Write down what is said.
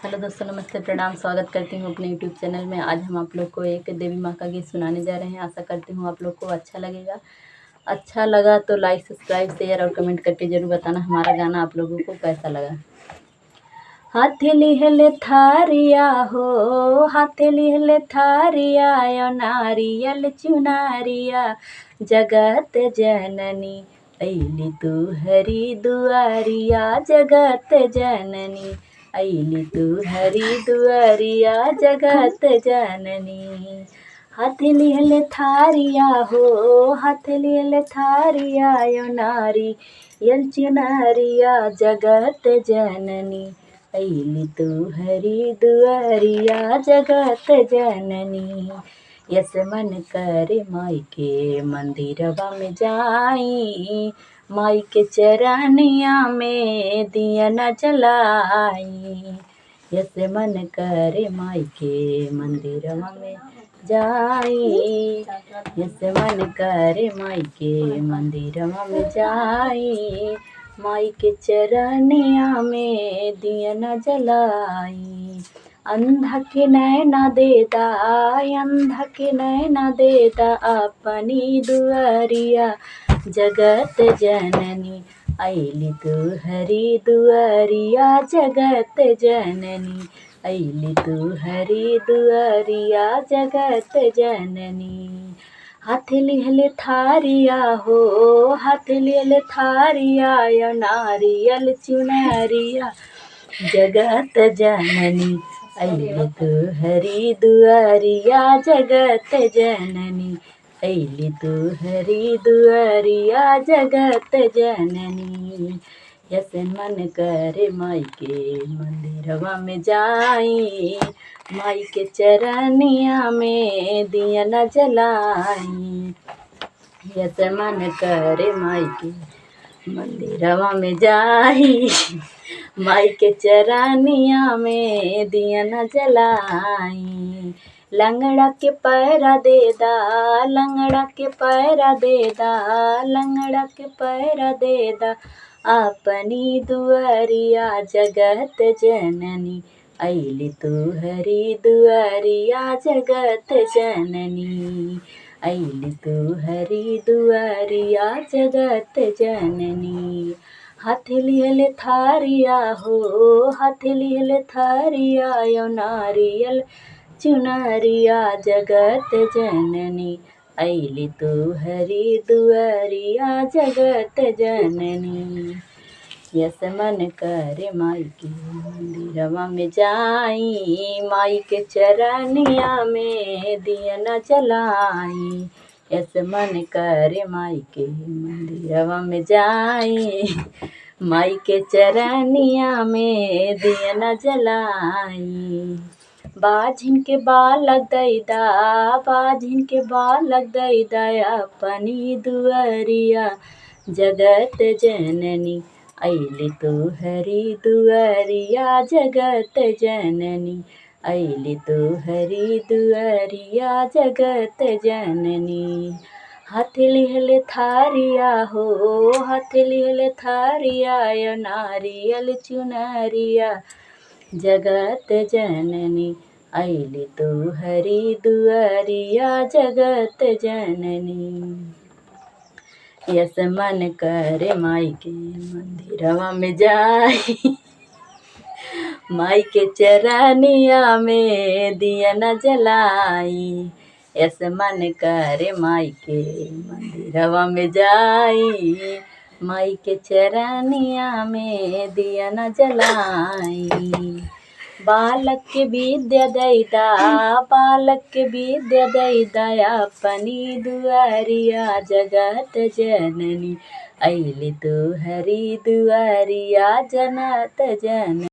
Hello दोस्तों, नमस्ते, प्रणाम। स्वागत करती हूँ अपने यूट्यूब चैनल में। आज हम आप लोग को एक देवी माँ का गीत सुनाने जा रहे हैं। आशा करती हूँ आप लोग को अच्छा लगेगा। अच्छा लगा तो लाइक, सब्सक्राइब, शेयर और कमेंट करके ज़रूर बताना हमारा गाना आप लोगों को कैसा लगा। हाथे लिहले थारिया हो, हाथे लिहले थारिया यो नारियल चुनारिया, जगत जननी अइली तू हरी दुआरिया, जगत जननी अइली तू हरी दुआरिया, जगत जननी। हाथे लिहले थारिया हो, हाथे लिहले थारिया यो नारियल चुनारिया, जगत जननी अइली तू हरी दुआरिया, जगत जननी। यस मन करे माई के मंदिरवा में जाई, माई के चरनिया में दिया न जलाई। यस मन करे माई के मंदिरवा में जाई, यस मन करे माई के मंदिरवा में जाई, माई के चरनिया में दिया न जलाई। अंधा के नैना देदा, अंधा के नैना देदा अपनी दुआरिया, जगत जननी अइली तू हरी दुआरिया, जगत जननी अइली तू हरी दुआरिया, जगत जननी। हाथे लिहले थारिया हो, हाथे लिहले थारिया यो नारियल चुनरिया, जगत जननी अइली तू हरी दुआरिया, जगत जननी अइली तू हरी दुआरिया, जगत जननी। यस मन करे माई के मंदिरवा में जाई, माई के चरनिया में दिया न जलाई। यस मन करे माई के मंदिरवा में जाई, माई के चरनिया में दिया न जलाई। लंगड़ा के पैरा देदा, लंगड़ा के पैरा देदा, लंगड़ा के पैरा देदा अपनी दुआरिया, जगत जननी अइली तू हरी दुआरिया, जगत जननी अइली तू हरी दुआरिया, जगत जननी। हाथे लिहले थारिया हो, हाथे लिहले थारिया यो नारियल चुनरिया, जगत जननी अइली तू हरी दुआरिया, जगत जननी। यस मन करे माई के मंदिरवा में जाई, माई के चरनिया में दिया न जलाई। यस मन करे माई के मंदिरवा में जाई, माई के चरनिया में दिया न जलाई। बाझिन के बालक दैदा, बाझिन के बालक दैदा अपनी दुआरिया, जगत जननी अइली तू हरी दुआरिया, जगत जननी अइली तू हरी दुआरिया, जगत जननी। हाथे लिहले थारिया हो, हाथे लिहले थारिया यो नारियल चुनरिया, जगत जननी अइली तू हरी दुआरिया, जगत जननी। यस मन करे माई के मंदिरवा में जाई, माई के चरनिया में दिया न जलाई। यस मन करे माई के मंदिरवा में जाई, माई के चरनिया में दिया न जलाई। बालक के विद्या दैदा, बालक के विद्या दैदा अपनी दुआरिया, जगत जननी अइली तू हरी दुआरिया, जगत जननी।